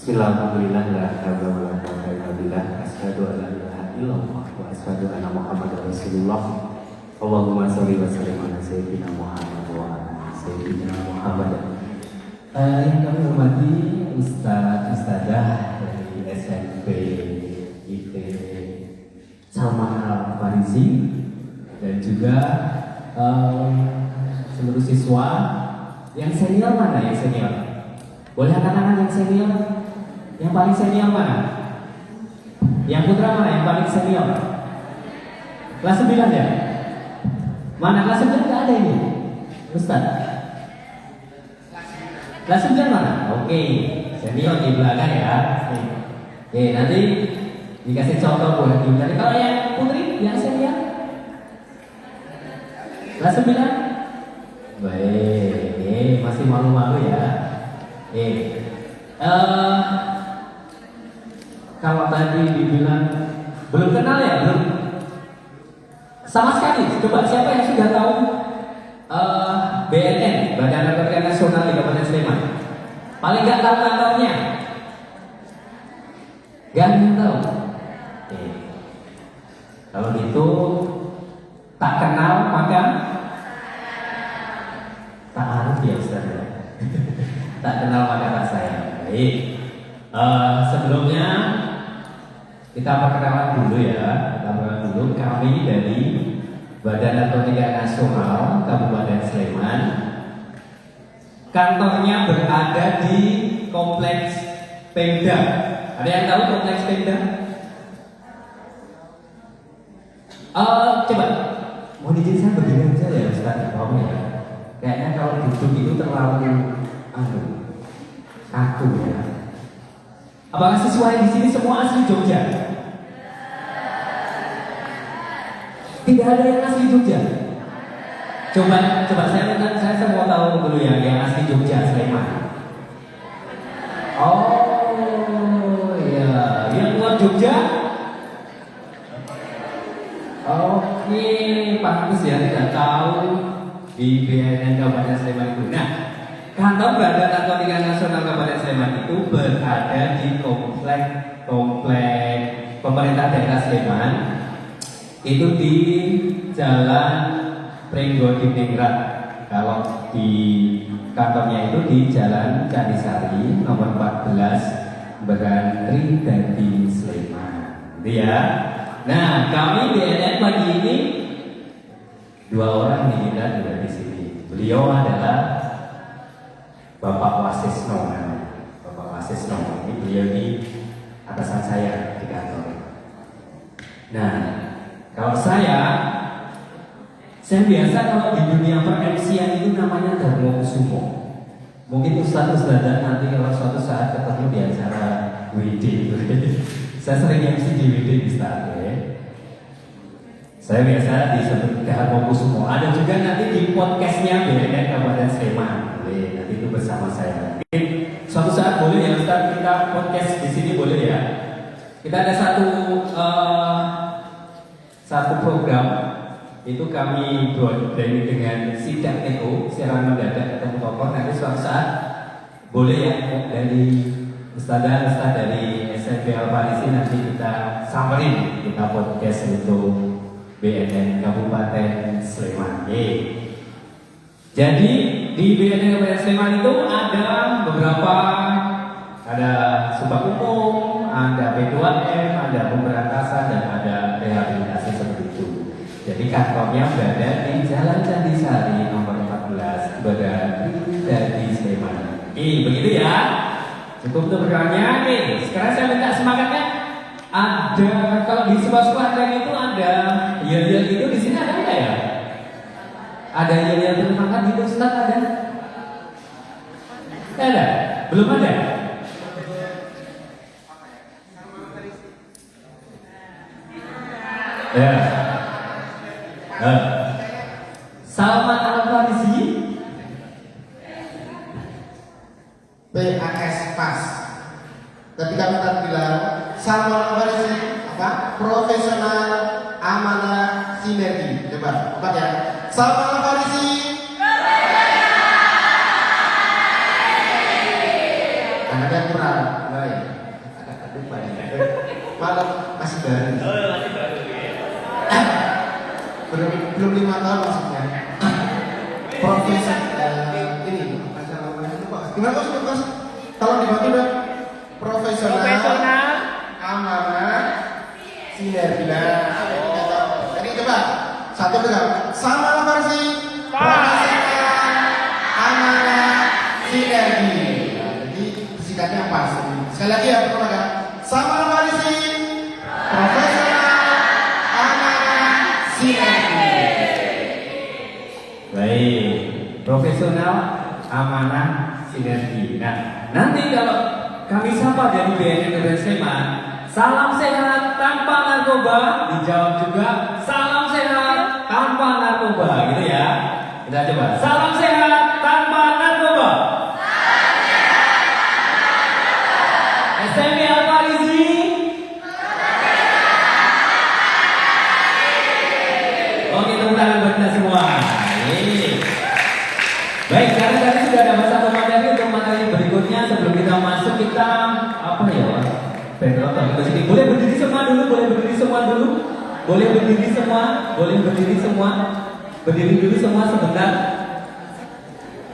Bismillahirrahmanirrahim. La haula wa la quwwata illa billah. Asyhadu an la ilaha illallah wa asyhadu anna Muhammadar Rasulullah. Allahumma shalli wa sallim ala sayyidina Muhammad wa ala sayyidina Muhammad. Yang kami hormati Ustadzah dari SMP IT Salman Al-Farisi dan juga seluruh siswa yang senior. Mana yang senior? Boleh angkat-angkat yang senior? Yang paling senior mana? Yang putra mana yang paling senior? Kelas 9 ya? Mana kelas 9 nggak ada ini? Ustaz? Kelas 9 mana? Oke, senior di belakang ya. Oke, nanti dikasih contoh buat dicari. Kalau yang putri, yang senior? Kelas 9? Baik, masih malu-malu ya. Kalau tadi dibilang belum kenal ya, belum sama sekali. Coba siapa yang sudah tahu BNN, Badan Narkotika Nasional di Kabupaten Sleman? Paling nggak tahu kantornya? Gak tahu. Kalau gitu tak kenal maka tak harus ya Ustaz ya. Tak kenal maka tak sayang. Baik. Sebelumnya kita perkenalan dulu ya. Kita perkenalan dulu, kami dari Badan Narkotika Nasional Kabupaten Sleman. Kantornya berada di Kompleks Pemda. Ada yang tahu Kompleks Pemda? Coba, mau izin saya berdiri aja ya Ustaz, ya. Kayaknya kalau duduk itu terlalu kaku ya. Apakah siswa yang di sini semua asli Jogja? Tidak ada yang asli Jogja. Coba saya mau tahu dulu ya yang asli Jogja, Sleman. Oh iya, yang luar Jogja? Oke, bagus ya, tidak tahu di BNN Kabupaten Sleman itu. Nah, kantor Badan Narkotika Nasional Kabupaten Sleman itu berada di komplek pemerintah daerah Sleman. Itu di Jalan Pringgodiningrat. Kalau di kantornya itu di Jalan Candisari nomor 14 Berantri dari Sleman. Ya. Nah, kami BNN pagi ini 2 orang nih kita juga di sini. Beliau adalah Bapak Wasisno. Bapak Wasisno ini beliau di atasan saya di kantor. Nah, kalau saya biasa kalau di dunia per-MC-an itu namanya Darmo Kusumo. Mungkin Ustaz-Ustazah nanti kalau suatu saat ketemu di acara WD. Saya sering MC di WD di Ustaz. Saya biasa disebut Darmo Kusumo. Ada juga nanti di podcastnya BNN Kabupaten Sleman. Nanti itu bersama saya. Mungkin suatu saat boleh ya Ustaz kita podcast di sini boleh ya. Kita ada satu program itu kami broadcast dengan sidak TO, siaran mendadak ketemu tokoh. Nanti suatu saat boleh ya dari Ustaz dari SMP Al-Farisi nanti kita samperin, kita podcast untuk BNN Kabupaten Sleman. Jadi di BNN Kabupaten Sleman itu ada beberapa, ada subbab umum, ada P2M, ada pemberantasan dan ada rehabilitasi seperti itu. Jadi kantornya berada di Jalan Candisari nomor 14 Berantri dari Sleman. Begitu ya. Cukup untuk berkelannya. Sekarang saya minta semangatnya. Ada kalau di sekolah-sekolah lain itu ada yel-yel itu di sini ada nggak ya? Ada yel-yel termakan itu Ustaz ada? Ada? Belum ada? Ya. Salman Al-Farisi PAS pas. Ketika kita bilang Salman Al-Farisi apa? Profesional amanah sinergi. Coba, apa ya? Salman Al-Farisi. Ada kurang, baik. Agak lupa ya. Malam masih baru. Belum 5 tahun maksudnya. Profesor ini apa namanya lupa. Gimana Mas? Tolong dibantu dong. Profesional, amanah, sinergi. Jadi coba satu tegak. Sama versi profesional, amanah, sinergi. Jadi singkatnya pas. Sekali lagi ya, program. Sama versi profesional, amanah, sinergi. Baik, profesional, amanah, sinergi. Nah, nanti kalau kami sapa dari BNN dan Sleman, salam sehat tanpa narkoba, dijawab juga salam sehat tanpa narkoba, gitu ya. Kita coba, salam sehat tanpa narkoba. SMP Al-Farizi. Oke, tepuk tangan buat kita semua. Baik, karena tadi sudah ada satu materi untuk materi berikutnya. Sebelum kita masuk, kita apa ya, Pak? Background ke sini. Boleh berdiri semua dulu, boleh berdiri semua dulu. Boleh berdiri semua, boleh berdiri semua. Berdiri dulu semua sebentar.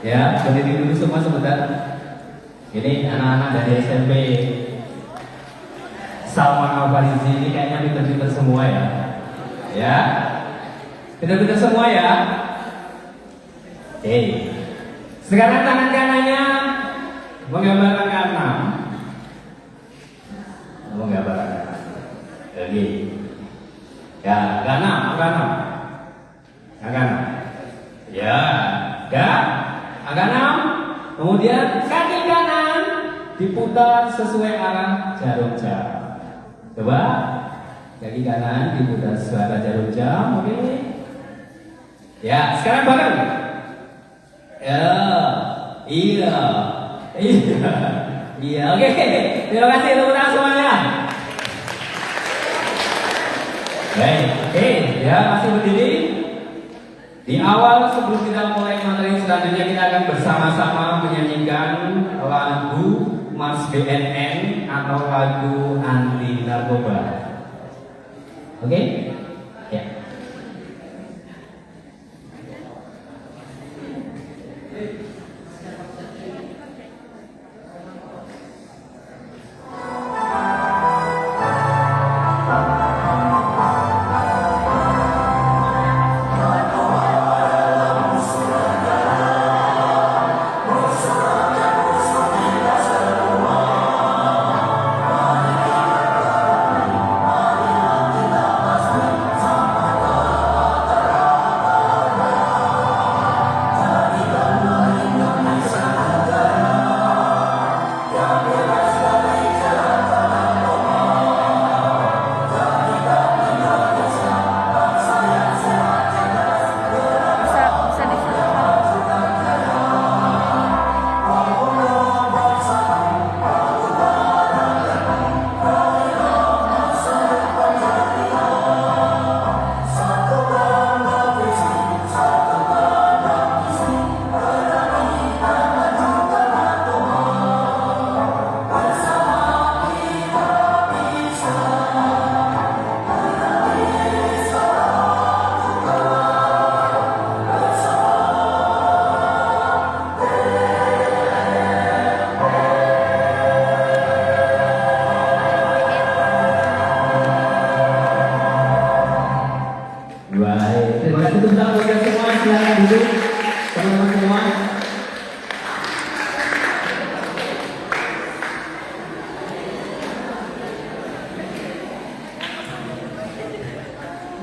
Ya, berdiri dulu semua sebentar. Ini anak-anak dari SMP Salman Al-Farizi ini kayaknya pinter-pinter semua ya. Ya, pinter-pinter semua ya. Oke. Sekarang tangan kanannya menggambarkan 6. Menggambarkan 6. Oke. Ya, angka 6, angka 6. Angka 6. Ya, angka 6. Kemudian kaki kanan diputar sesuai arah jarum jam. Coba kaki kanan diputar sesuai arah jarum jam. Oke. Ya, sekarang bareng. Ya, iya, oke. Terima kasih tepuk tangan semuanya. Baik, oke, ya masih berdiri. Di awal sebelum kita mulai materi selanjutnya, kita akan bersama-sama menyanyikan lagu Mars BNN atau lagu anti narkoba. Oke? Ya.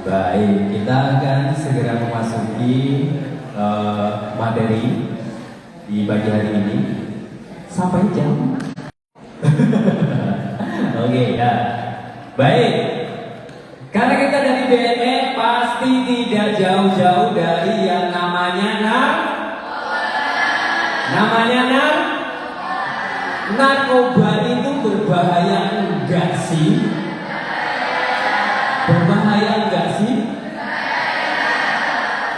Baik, kita akan segera memasuki materi di pagi hari ini sampai jam. Oke, ya. Baik. Karena kita dari BNN pasti tidak jauh-jauh dari yang namanya narkoba itu berbahaya enggak sih? Berbahaya enggak sih?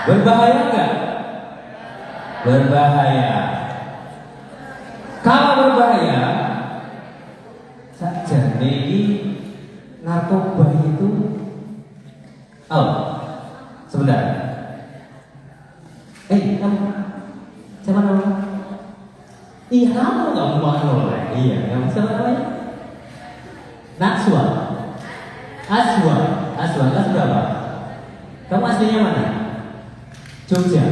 Berbahaya enggak? Berbahaya. Kalau berbahaya, ini narkoba itu. Oh, sebentar. Kamu siapa namanya? Iya, kamu nggak mau oleh. Iya, kamu siapa namanya? Natsua. Aswa kelas berapa? Kamu aslinya mana? Jogja.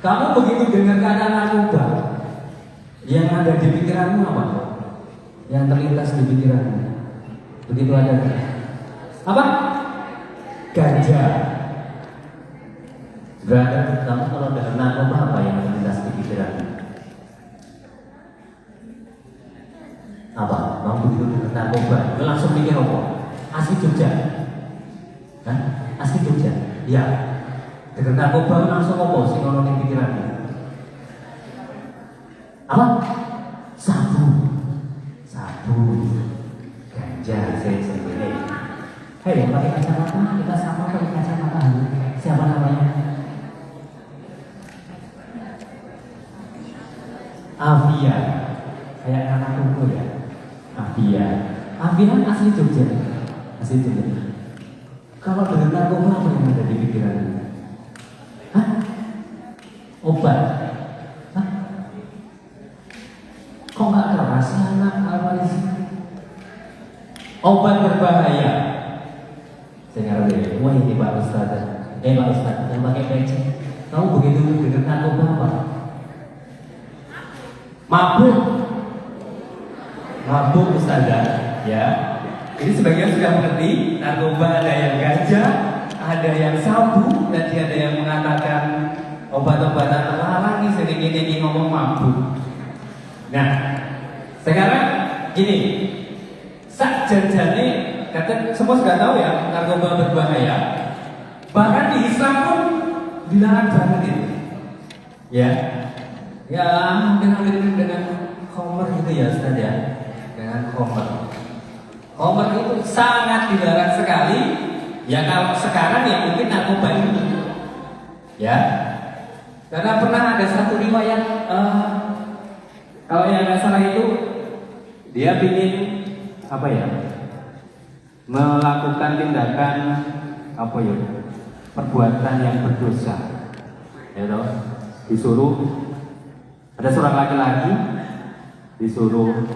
Kamu begitu dengar kata narkoba, yang ada di pikiranmu apa? Yang terlintas di pikiranmu begitu ada apa? Ganja. Berarti kamu kalau dengar narkoba apa yang terlintas di pikiranmu? Apa? Kamu begitu dengar narkoba, itu langsung mikir apa? Asli Jogja. Hah? Asli Jogja? Ya. Dengar narkoba langsung apa sih kalau di pikiranmu? Apa? Sabu. Ganja, saya sendiri. Hei, pakai kacamata, kita sama pakai kacamata. Siapa namanya? Avia. Kayak anak kuku ya. Avia asli Jogja. Kalau dengar narkoba apa yang ada di pikiranmu? Hah? Obat? Hah? Kok nggak keras anak apa sih? Obat berbahaya. Saya ngerti. Wah ini Pak Ustadz. Pak Ustadz yang pakai peci. Kamu begitu dengar narkoba apa? Mabuk Ustazah. Ya. Ini sebagian sudah mengerti, narkoba ada yang ganja, ada yang sabu, dan ada yang mengatakan obat-obatan terlarang nih sedikit ini ngomong mabuk. Nah, sekarang gini, sak jajane kata semua sudah tahu ya narkoba berbahaya. Bahkan di Islam pun dilarang banget itu. Ya, mungkin dengan khamr gitu ya Ustaz ya, dengan khamr. Khamr itu sangat dilarang sekali. Ya kalau sekarang ya mungkin narkoba ini. Ya, karena pernah ada satu riwayat kalau yang nggak salah itu dia ingin apa ya, melakukan tindakan apa ya, perbuatan yang berdosa. Ya toh, disuruh ada seorang laki-laki disuruh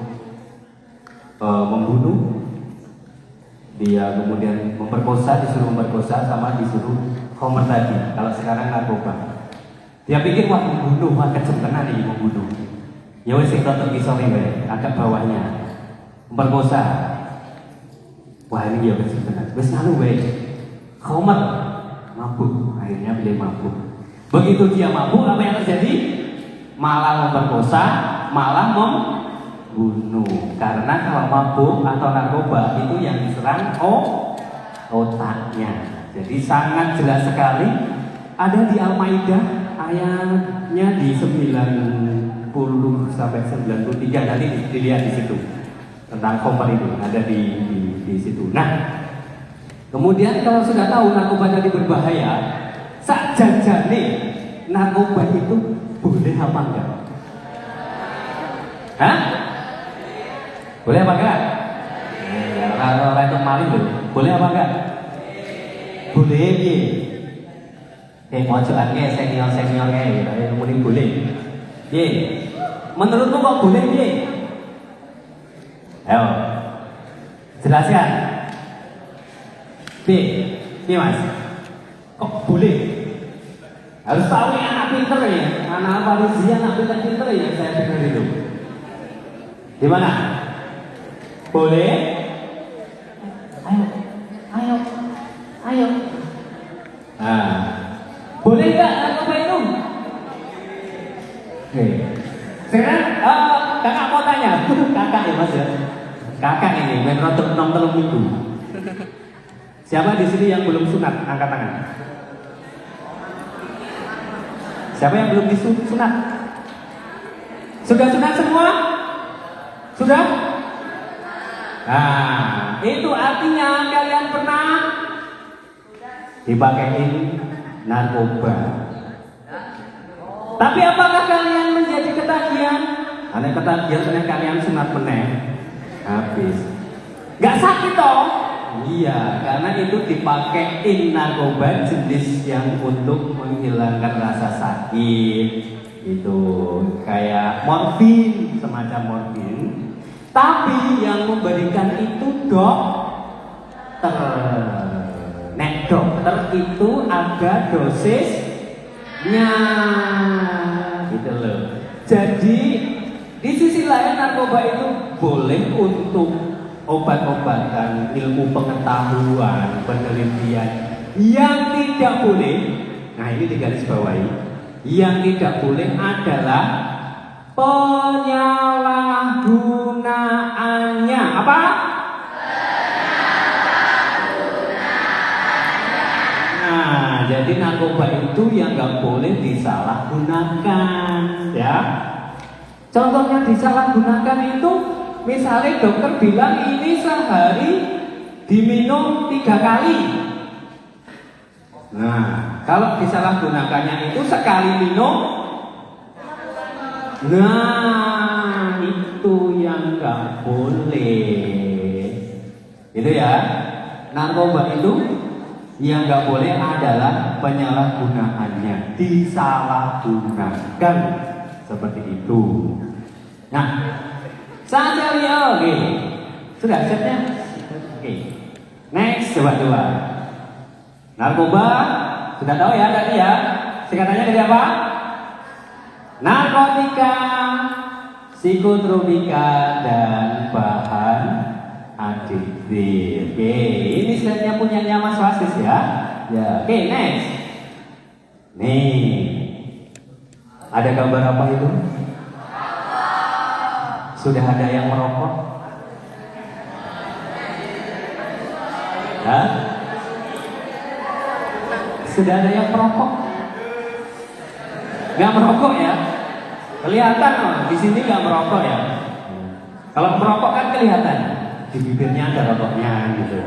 membunuh. Dia kemudian disuruh memperkosa sama disuruh khamr tadi. Kalau sekarang narkoba. Dia pikir wah membunuh, wah kejam tenan nih membunuh. Ya wes sing tonton kisah ini agak bawahnya. Memperkosa. Wah ini dia kejam tenan. Wes nganu wae. Khamr mabuk, akhirnya dia mabuk. Begitu dia mabuk apa yang terjadi? Malah memperkosa, malah membunuh. Karena kalau mabuk atau narkoba itu yang diserang otaknya. Jadi sangat jelas sekali ada di Al-Maidah ayatnya di 90 sampai 93, nanti dilihat di situ tentang khamr itu ada di situ. Nah, kemudian kalau sudah tahu narkoba tadi berbahaya, sak jajane narkoba itu boleh apa enggak? Hah? Boleh apa enggak? Orang itu maling loh. Boleh apa enggak? Boleh ye. Mojokan ke senior ke, mending boleh. Ye. Menurutmu kok boleh ye? Ayo. Jelaskan. B, Mas. Kok boleh? Harus tahu ya anak pinter ya. Anak Parisi, anak pinter ya saya dengar itu. Di mana? Boleh? Ayo. Nah, boleh nggak narkoba itu? Oke. Sekarang kakak mau tanya, kakak ya Mas ya. Kakak ini main rotok 6 minggu. Siapa di sini yang belum sunat? Angkat tangan. Siapa yang belum disunat? Sudah sunat semua? Sudah? Nah, itu artinya kalian pernah dipakein narkoba. Tapi apakah kalian menjadi ketagihan? Karena ketagihan kalian sunat meneh habis. Nggak sakit toh? Iya, karena itu dipakein narkoba jenis yang untuk menghilangkan rasa sakit. Itu kayak morfin, semacam morfin. Tapi yang memberikan itu dokter. Nek dokter itu ada dosisnya, gitu loh. Jadi di sisi lain narkoba itu boleh untuk obat-obatan, ilmu pengetahuan, penelitian. Yang tidak boleh, nah ini digarisbawahi, yang tidak boleh adalah penyalahgunaannya. Apa? Nah, jadi narkoba itu yang nggak boleh disalahgunakan, ya. Contohnya disalahgunakan itu, misalnya dokter bilang ini sehari diminum 3 kali. Nah, kalau disalahgunakannya itu sekali minum, nah itu yang nggak boleh. Itu ya, narkoba itu yang nggak boleh adalah penyalahgunaannya, disalahgunakan seperti itu. Nah, saja ya, oke. Sudah siapnya? Oke. Next, coba. Narkoba, sudah tahu ya tadi ya? Singkatannya dari apa? Narkotika, psikotropika, dan bahan adiktif. Oke, ini slide-nya punyanya Mas Wasis ya. Ya, oke, next. Nih, ada gambar apa itu? Sudah ada yang merokok? Hah? Sudah ada yang merokok? Gak merokok ya? Kelihatan loh, di sini gak merokok ya. Kalau merokok kan kelihatan, di bibirnya ada rokoknya gitu.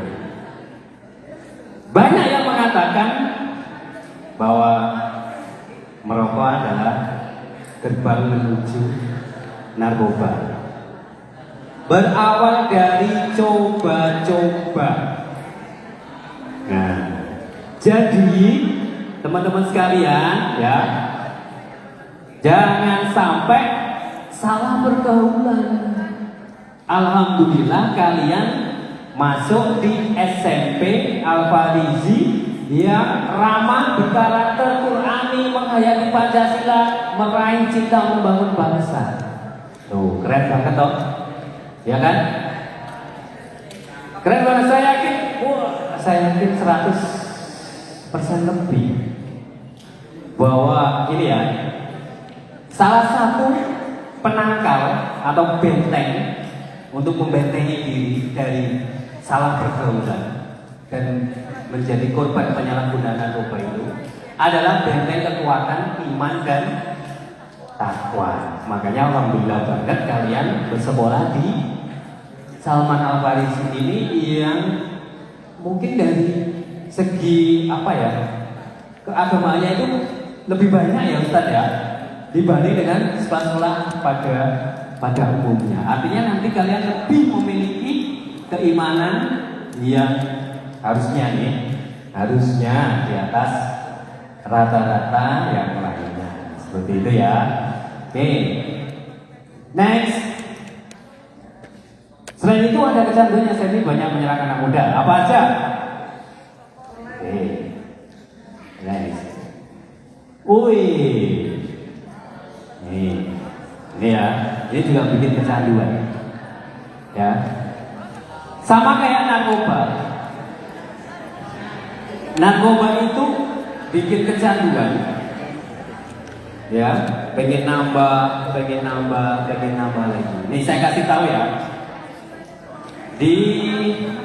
Banyak yang mengatakan bahwa merokok adalah gerbang menuju narkoba. Berawal dari coba-coba. Nah, jadi teman-teman sekalian ya, jangan sampai salah pergaulan. Alhamdulillah kalian masuk di SMP Al-Farizi yang ramah, berkarakter Qurani, menghayati Pancasila, meraih cita membangun bangsa. Tuh, keren banget toh. Ya kan? Keren banget, saya yakin 100% lebih bahwa ini ya, salah satu penangkal atau benteng untuk membentengi diri dari salah pergaulan dan menjadi korban penyalahgunaan narkoba itu adalah benteng kekuatan iman dan takwa. Makanya alhamdulillah banget kalian bersekolah di Salman Al-Farisi ini yang mungkin dari segi apa ya, keagamaannya itu lebih banyak ya Ustaz ya dibanding dengan sekolah-sekolah pada umumnya. Artinya nanti kalian lebih memiliki keimanan yang harusnya di atas rata-rata yang lainnya. Seperti itu ya. Oke. Next. Selain itu ada kecanduan yang sering banyak menyerang anak muda. Apa aja? Oke. Next. Wih. Ini ya. Ini juga bikin kecanduan. Ya. Sama kayak narkoba. Narkoba itu bikin kecanduan. Ya, pengen nambah lagi. Nih saya kasih tahu ya. Di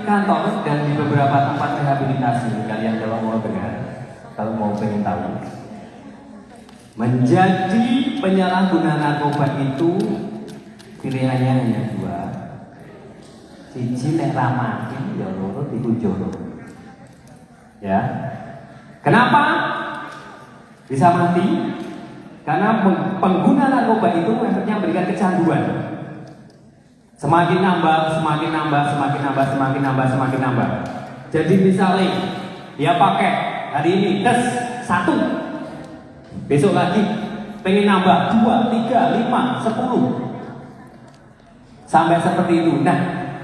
kantor dan di beberapa tempat rehabilitasi, kalian kalau mau dengar, kalau mau pengen tahu, menjadi penyalahguna narkoba itu pilihannya hanya 2. Siji nek ramati ya loro dikunjoro. Ya. Kenapa bisa mati? Karena pengguna narkoba itu efeknya memberikan kecanduan. Semakin nambah, semakin nambah, semakin nambah, semakin nambah, semakin nambah. Jadi misalnya dia pakai hari ini tes 1, besok lagi pengen nambah 2, 3, 5, 10 sampai seperti itu. Nah,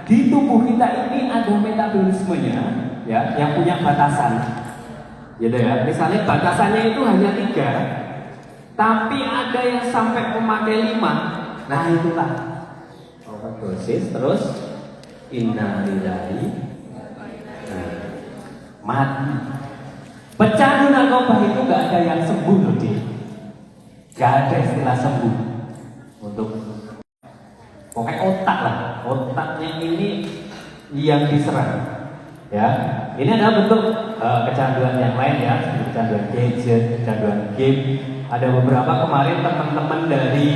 di tubuh kita ini ada metabolismenya, ya, yang punya batasan, gitu ya. Misalnya batasannya itu hanya 3, tapi ada yang sampai memakai 5. Nah itulah overdosis, terus innalillahi, mati. Pecandu narkoba itu nggak ada yang sembuh loh, dia. Nggak ada istilah sembuh. Untuk pokoknya otak lah, otaknya ini yang diserang. Ya, ini adalah bentuk kecanduan yang lain ya, seperti kecanduan gadget, kecanduan game. Ada beberapa kemarin teman-teman dari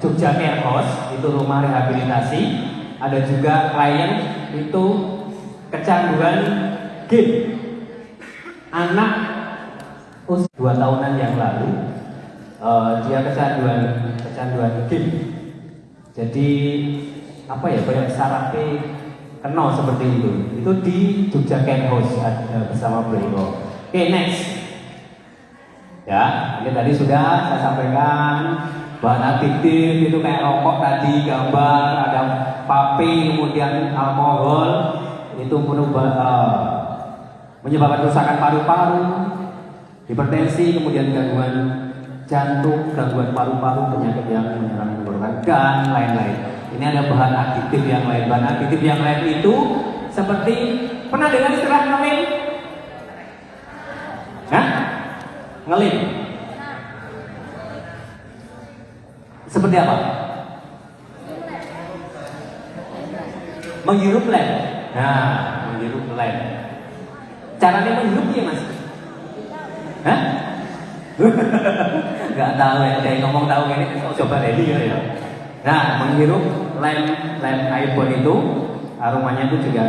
Jogja Care House, itu rumah rehabilitasi. Ada juga klien itu kecanduan game. Anak usia 2 tahunan yang lalu dia kecanduan game. Jadi apa ya, banyak sarafnya kena seperti itu. Itu di Jogja Care House bersama beliau. Oke, next. Ya, ini tadi sudah saya sampaikan bahan adiktif itu kayak rokok tadi, gambar ada vape, kemudian alkohol itu menyebabkan kerusakan paru-paru, hipertensi, kemudian gangguan jantung, gangguan paru-paru, penyakit yang menyerang tenggorokan dan lain-lain. Ini ada bahan adiktif yang lain. Bahan adiktif yang lain itu seperti, pernah dengar istilah ngelim? Hah? Ngelim? Seperti apa? Menghirup lem. Nah, menghirup lem. Caranya menghirup ya mas? Hah? Gak tahu ya, ada yang ngomong tahu ini, coba ready ya. Nah, menghirup lem iPhone itu aromanya itu juga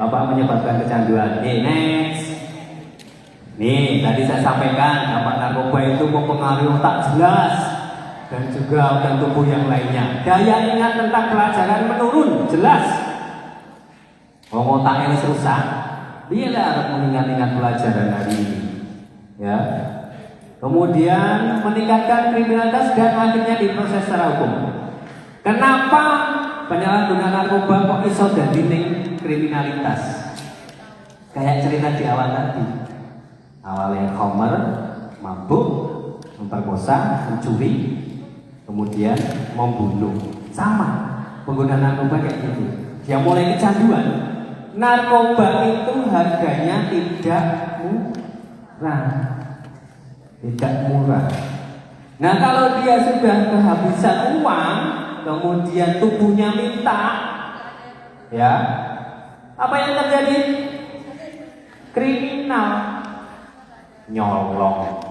menyebabkan kecanduan. Next. Nih, tadi saya sampaikan dampak narkoba itu mempengaruhi otak jelas dan juga organ tubuh yang lainnya. Daya ingat tentang pelajaran menurun jelas. Otaknya ini rusak, dia harus mengingat-ingat pelajaran hari ini. Ya. Kemudian meningkatkan kriminalitas dan akhirnya diproses secara hukum. Kenapa penyalahgunaan narkoba kok iso dadi ning kriminalitas? Kayak cerita di awal tadi. Awalnya Homer mabuk, memperkosa, mencuri, kemudian membunuh. Sama penggunaan narkoba kayak gitu. Dia mulai kecanduan. Narkoba itu harganya tidak murah. Tidak murah. Nah, kalau dia sudah kehabisan uang, kemudian tubuhnya minta, ya, apa yang terjadi? Kriminal. Nyolong,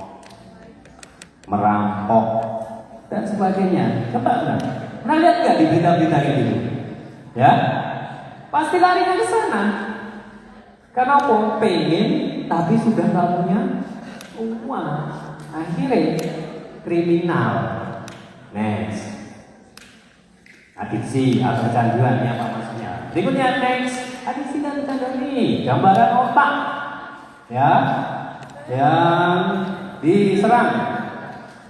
merampok, dan sebagainya. Coba pernah lihat nggak di berita-berita itu? Ya, pasti larinya ke sana. Karena apa? Pengen, tapi sudah nggak punya uang. Akhirnya kriminal. Next, adiksi atau kecanduan, ya apa maksudnya? Berikutnya next, adiksi dan kecanduan ini gambaran otak, ya, yang diserang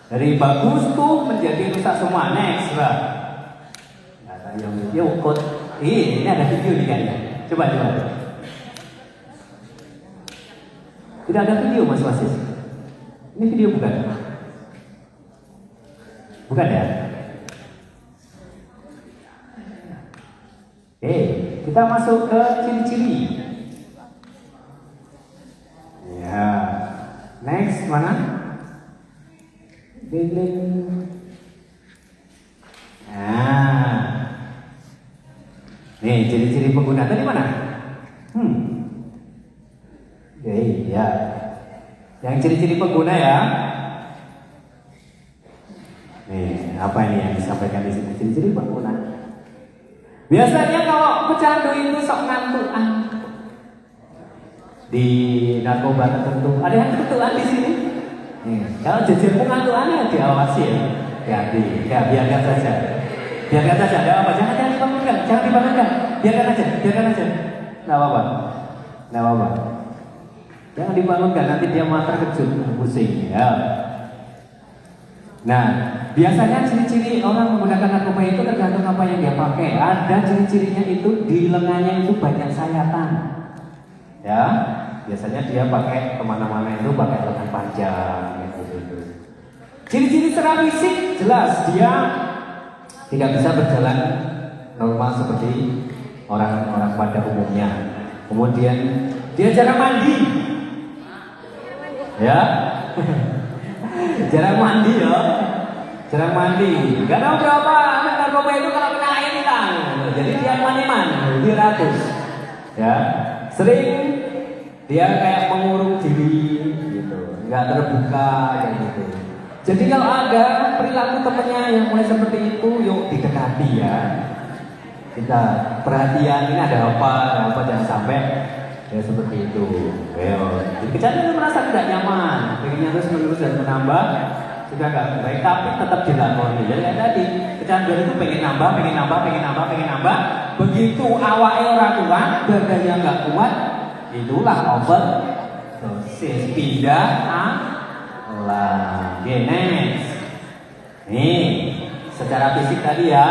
dari bagus tuh menjadi rusak semua. Next lah. Kata yang video code. Ini ada video nih kayaknya. Coba. Tidak ada video mas Wasis. Ini video bukan? Bukan ya? Oke, kita masuk ke ciri-ciri. Ya. Next, mana? Ding. Nah. Nih, ciri-ciri pengguna tadi mana? Oke, ya. Yang ciri-ciri pengguna ya. Nih, apa ini yang disampaikan di sini? Ciri-ciri pengguna. Biasanya kalau pecandu itu sok ngantukan. Di narkoba tertentu ada yang kebetulan di sini. Kalau jajan pengantuannya diawasi ya, biarkan saja. Biarkan saja, tidak apa-apa. Jangan dibangunkan, jangan dibangunkan. Biarkan aja, biarkan aja. Tidak apa-apa, tidak apa-apa. Jangan dibangunkan, nanti dia malah terkejut, pusing. Ya. Nah, biasanya ciri-ciri orang menggunakan narkoba itu tergantung apa yang dia pakai. Ada ciri-cirinya itu di lengannya itu banyak sayatan. Ya, biasanya dia pakai kemana-mana itu pakai lengan panjang gitu. Ciri-ciri secara fisik jelas dia tidak bisa berjalan normal seperti orang-orang pada umumnya. Kemudian dia jarang mandi, ya, jarang mandi ya, jarang mandi. Gak tahu berapa narkoba itu kalau kena air hilang. Jadi dia mandi-mandi, ratus, ya. Sering dia kayak mengurung diri, gitu, nggak terbuka kayak gitu. Jadi kalau ada perilaku temannya yang mulai seperti itu, yuk didekati ya. Kita perhatian, ini ada apa jangan sampai ya seperti itu. Ayo, kecanduan merasa tidak nyaman, pengennya terus menerus dan menambah, sudah nggak baik, tapi tetap dilakoni. Jadi kayak tadi, kecanduan itu pengen nambah. Begitu awalnya orang kuat, badannya nggak kuat, itulah overdosis, pindah lah, next. Nih, secara fisik tadi ya,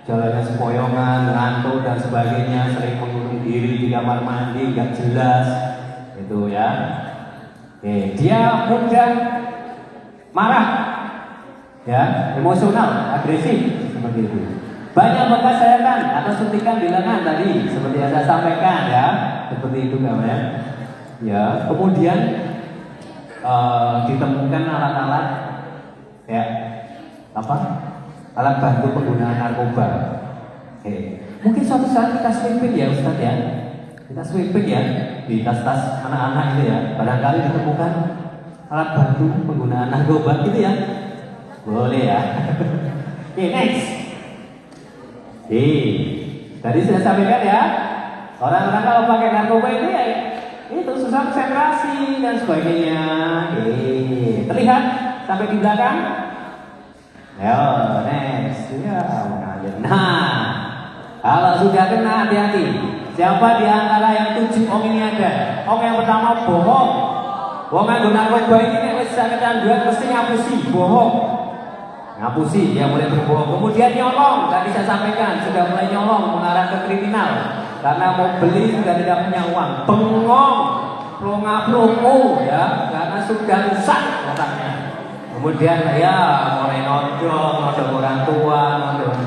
jalannya sempoyongan, ngantuk dan sebagainya, sering mengurung diri di kamar mandi, nggak jelas, itu ya. Oke, dia mudah marah, ya, emosional, agresif, seperti itu. Banyak bekas sayatan atau suntikan di lengan tadi, seperti yang saya sampaikan ya, seperti itu namanya. Ya, kemudian ditemukan alat-alat ya apa? Alat bantu penggunaan narkoba. Oke. Mungkin suatu saat kita sweeping ya Ustadz ya. Kita sweeping ya di tas-tas anak-anak itu ya. Barangkali ditemukan alat bantu penggunaan narkoba gitu ya. Boleh ya. Oke, next. Tadi sudah sampaikan ya. Orang-orang kalau pakai narkoba itu ya itu susah konsentrasi dan sebagainya. Terlihat sampai di belakang. Ayo, next. Ya, nah, kalau sudah kena hati-hati. Siapa di antara yang 7 om ini ada? Om yang pertama bohong. Wong nganggo narkoba ini nek wis kecanduan mesti ngapusi, bohong. Ngapusi, dia mulai berbohong. Kemudian nyolong, tadi saya sampaikan sudah mulai nyolong mengarah ke kriminal. Karena mau beli sudah tidak punya uang, bengong, plonga-plongo ya, karena sudah rusak otaknya. Kemudian ya mulai nodong orang tua, nodong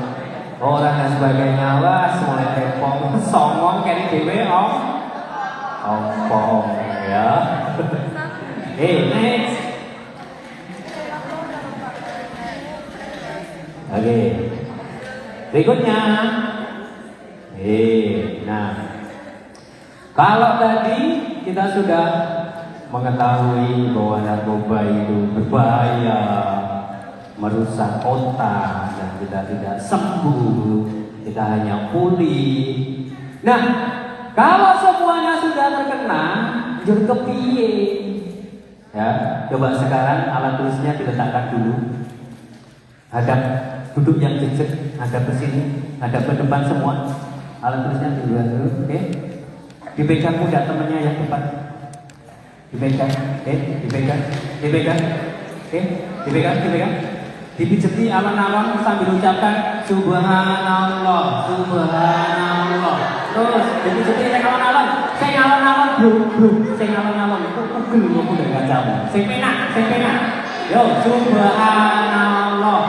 orang dan sebagainya, lah mulai repong, songong kayak dewe ompong ya. Next. Oke. Berikutnya. Nah, kalau tadi kita sudah mengetahui bahwa narkoba itu berbahaya, merusak otak, dan kita tidak sembuh, kita hanya pulih. Nah, kalau semuanya sudah terkena, jur kepiye? Ya, coba sekarang alat tulisnya diletakkan dulu. Hadap duduk yang jejak, hadap ke sini, hadap ke depan semua. Alat tulisnya dulu, oke? Dipegang mudah temannya yang depan. Dipegang, dipegang, oke? Dipegang. Dipijeti alon-alon sambil ucapkan Subhanallah, Subhanallah. Terus dipijeti sing alon-alon, bro, sing alon-alon. Ugel kok udah kacamu. Sing penak. Yo, Subhanallah,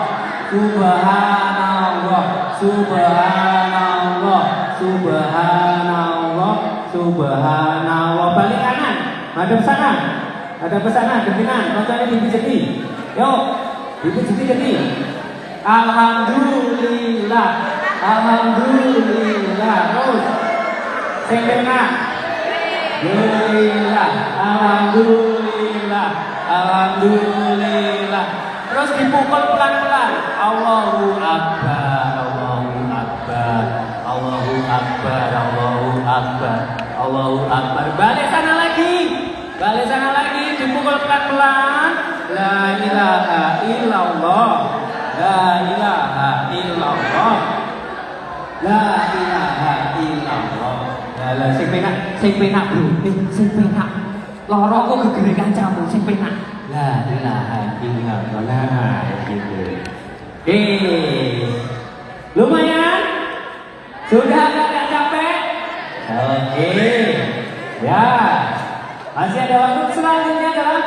Subhanallah, Subhanallah, Subhanallah, Subhanallah. Balik kanan, hadap sana, depinan, koncone dipijeti. Yo, dipijeti geni. Alhamdulillah, Alhamdulillah. Terus, sing penak. Alhamdulillah, Alhamdulillah, Alhamdulillah. Terus dipukul pelan-pelan. Allahu Akbar, Allahu Akbar, Allahu Akbar, Allahu Akbar, Allahu Akbar. Balik sana lagi, dipukul pelan-pelan. La ilaha illallah, La ilaha illallah. La ilaha illallah. Lah sing penak bro, sing penak. Loro kok gegere kancamu sing penak. La ilaha illallah. Nah, gitu. Lumayan? Sudah agak capek? Oke. Ya. Masih ada waktu. Selanjutnya adalah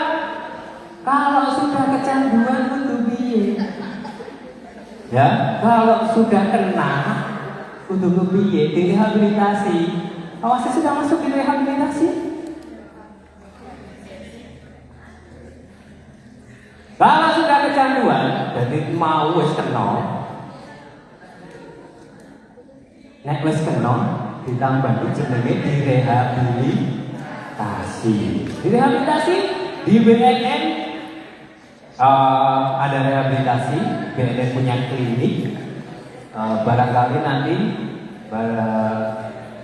kalau sudah kecanduan kudu piye? Ya, kalau sudah kena kudu piye? Direhabilitasi. Awasnya sudah masuk di rehabilitasi? Kalau sudah kecanduan, jadi mau wis kena. Nek wis kena ditambah jenenge direhabilitasi. Direhabilitasi di BNN ada rehabilitasi, BNN punya klinik. Barangkali nanti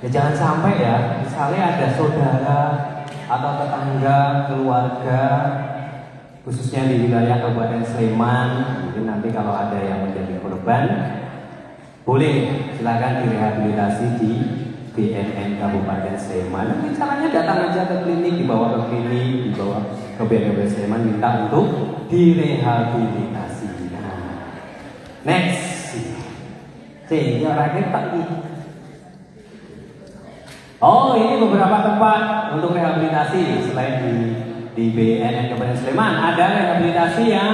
ya jangan sampai ya, misalnya ada saudara atau tetangga, keluarga, khususnya di wilayah Kabupaten Sleman, mungkin nanti kalau ada yang menjadi korban, boleh silakan direhabilitasi di BNN Kabupaten Sleman. Nanti caranya datang aja ke klinik, dibawa ke klinik, dibawa ke BNN Sleman, minta untuk direhabilitasi. Nah, next, sehingga orangnya tak ini. Oh, ini beberapa tempat untuk rehabilitasi selain di BNN Kabupaten Sleman. Ada rehabilitasi yang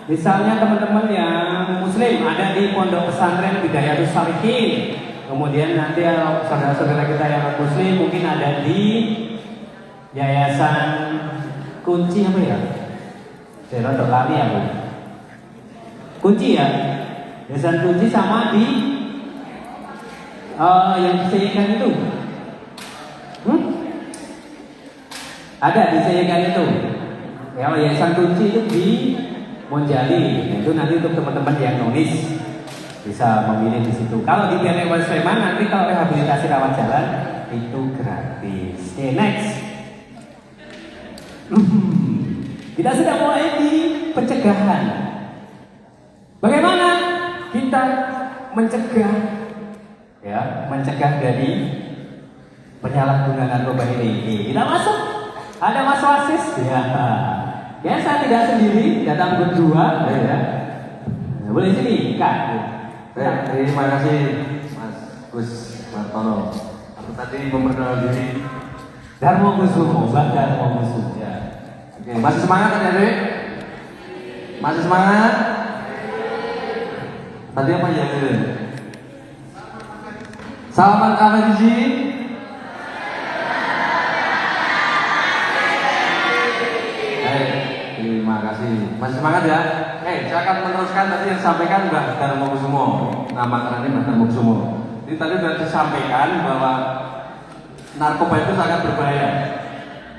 misalnya teman-teman yang muslim ada di Pondok Pesantren Bidayatus Shalihin. Kemudian nanti saudara-saudara kita yang muslim mungkin ada di Yayasan Kunci apa ya? Saya rada lali ya, Bu. Kunci ya? Yayasan Kunci sama di yang disediakan itu. Ada di Sayegan itu. Kalau Yayasan Kunci itu di Monjali. Itu nanti untuk teman-teman yang nonis bisa memilih di situ. Kalau di BNN Sleman nanti kalau rehabilitasi rawat jalan itu gratis. Oke, next. Kita sudah mulai di pencegahan. Bagaimana kita mencegah dari penyalahgunaan narkoba ini? Kita masuk. Ada Mas Wasis, ya. Ya, saya tidak sendiri, datang berdua, ya. Boleh sini, Kak. Terima kasih Mas Gus Martono. Aku tadi memperkenalkan diri. Darmo Kusumo, Mbak Darmo Kusumo. Ya. Oke, masih semangat kan Adik? Masih semangat? Tadi apa ya? Salaman Kamaji. Terima kasih. Masih semangat ya? Saya akan meneruskan tadi yang disampaikan Mbak Darmo Kusumo. Nama kerennya Mbak Darmo Kusumo. Jadi tadi sudah disampaikan bahwa narkoba itu sangat berbahaya.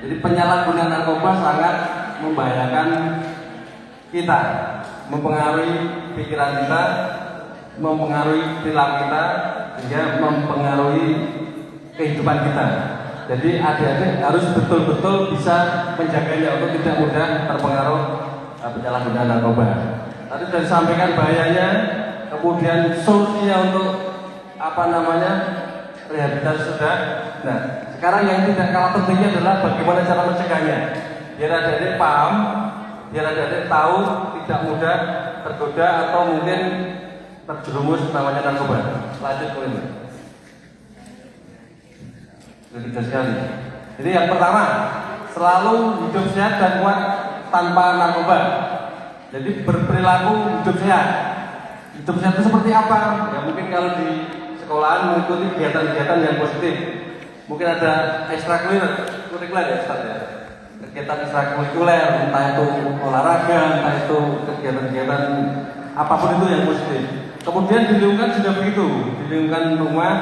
Jadi penyalahgunaan narkoba sangat membahayakan kita, mempengaruhi pikiran kita, mempengaruhi perilaku kita, hingga mempengaruhi kehidupan kita. Jadi adik-adik harus betul-betul bisa menjaganya untuk tidak mudah terpengaruh penyalahgunaan narkoba. Tadi sudah disampaikan bahayanya, kemudian solusinya untuk rehabilitasi sudah. Nah, sekarang yang tidak kalah pentingnya adalah bagaimana cara mencegahnya. Biar adik-adik paham, biar adik-adik tahu tidak mudah tergoda atau mungkin terjerumus namanya narkoba. Lanjut boleh. Begitu sekali. Jadi yang pertama, selalu hidup sehat dan kuat tanpa narkoba. Jadi berperilaku hidup sehat. Hidup sehat itu seperti apa? Ya mungkin kalau di sekolahan mengikuti kegiatan-kegiatan yang positif. Mungkin ada ekstrakurikuler ya Ustaz ya. Kegiatan ekstrakurikuler, entah itu olahraga, entah itu kegiatan-kegiatan apapun itu yang positif. Kemudian di lingkungan juga begitu, di lingkungan rumah,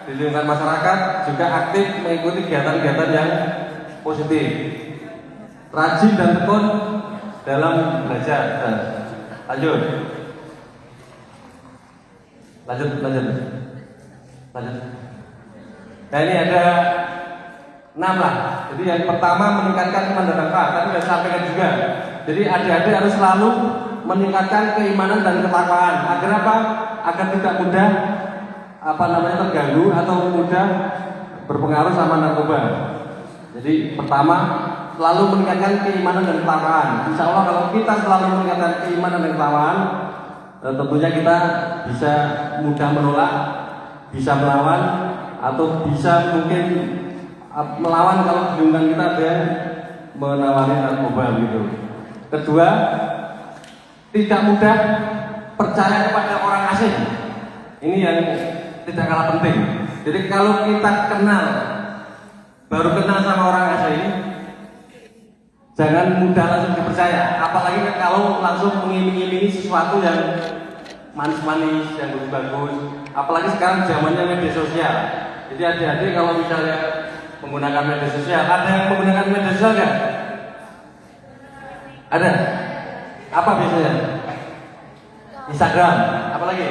di lingkungan masyarakat juga aktif mengikuti kegiatan-kegiatan yang positif. Rajin dan tekun dalam belajar. Lanjut. Nah ini ada 6 lah. Jadi yang pertama meningkatkan iman dan takwa. Tadi sudah sampaikan juga. Jadi adik-adik harus selalu meningkatkan keimanan dan ketakwaan. Agar apa? Agar tidak mudah terganggu atau mudah berpengaruh sama narkoba. Jadi pertama, selalu meningkatkan keimanan dan ketakwaan. Insya Allah kalau kita selalu meningkatkan keimanan dan ketakwaan, tentunya kita bisa mudah menolak, bisa melawan, atau bisa mungkin melawan kalau di lingkungan kita ada yang menawari narkoba gitu. Kedua, tidak mudah percaya kepada orang asing. Ini yang tidak kalah penting. Jadi kalau kita baru kenal sama orang asing, jangan mudah langsung dipercaya. Apalagi kalau langsung mengiming-imingi sesuatu yang manis-manis, yang bagus-bagus. Apalagi sekarang zamannya media sosial. Jadi adik-adik kalau misalnya menggunakan media sosial, ada yang menggunakan media sosial nggak? Ada? Apa biasanya? Instagram, apa lagi?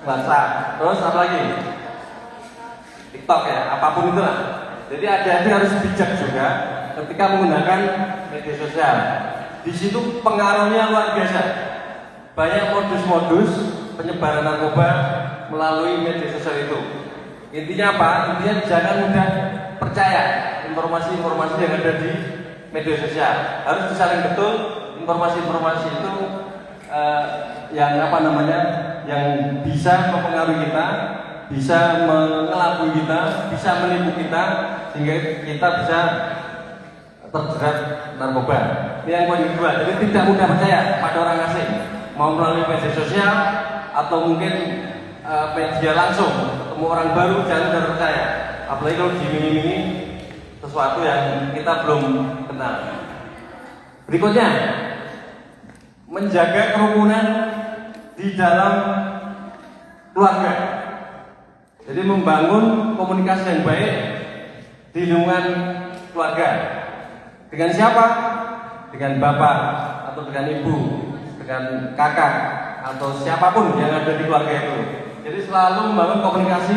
WhatsApp, terus apa lagi? TikTok ya, apapun itulah. Jadi adik-adik harus bijak juga ketika menggunakan media sosial. Di situ pengaruhnya luar biasa. Banyak modus-modus penyebaran narkoba melalui media sosial itu. Intinya apa? Intinya jangan mudah percaya informasi-informasi yang ada di media sosial. Harus disaring betul informasi-informasi itu yang yang bisa mempengaruhi kita, bisa mengelabui kita, bisa menipu kita, sehingga kita bisa terjerat narkoba. Ini yang poin kedua. Jadi tidak mudah percaya pada orang asing, mau melalui media sosial atau mungkin media langsung ketemu orang baru, jangan mudah percaya. Apalagi kalau diiming-imingi sesuatu yang kita belum kenal. Berikutnya, menjaga kerukunan di dalam keluarga. Jadi membangun komunikasi yang baik di lingkungan keluarga. Dengan siapa? Dengan bapak atau dengan ibu, dengan kakak atau siapapun yang ada di keluarga itu. Jadi selalu membangun komunikasi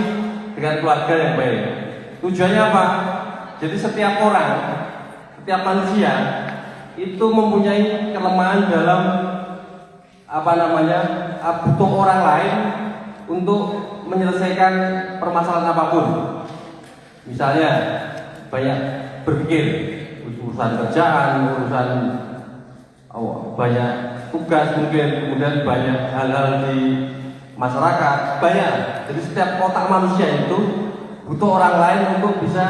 dengan keluarga yang baik. Tujuannya apa? Jadi setiap orang, setiap manusia itu mempunyai kelemahan dalam butuh orang lain untuk menyelesaikan permasalahan apapun. Misalnya banyak berpikir urusan kerjaan, urusan banyak tugas mungkin, kemudian banyak hal-hal di masyarakat, banyak. Jadi setiap otak manusia itu butuh orang lain untuk bisa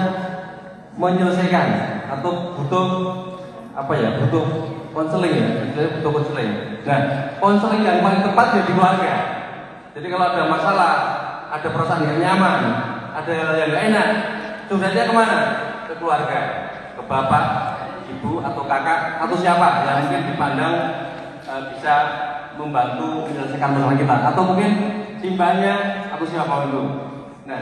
menyelesaikan atau butuh konseling ya, butuh konseling. Nah, konseling yang paling tepat ya di keluarga. Jadi kalau ada masalah, ada perasaan yang nyaman, ada hal yang gak enak, curhatnya kemana? Ke keluarga, ke bapak, ibu atau kakak atau siapa yang mungkin dipandang bisa membantu menyelesaikan masalah kita, atau mungkin simbahnya atau siapa itu. Nah,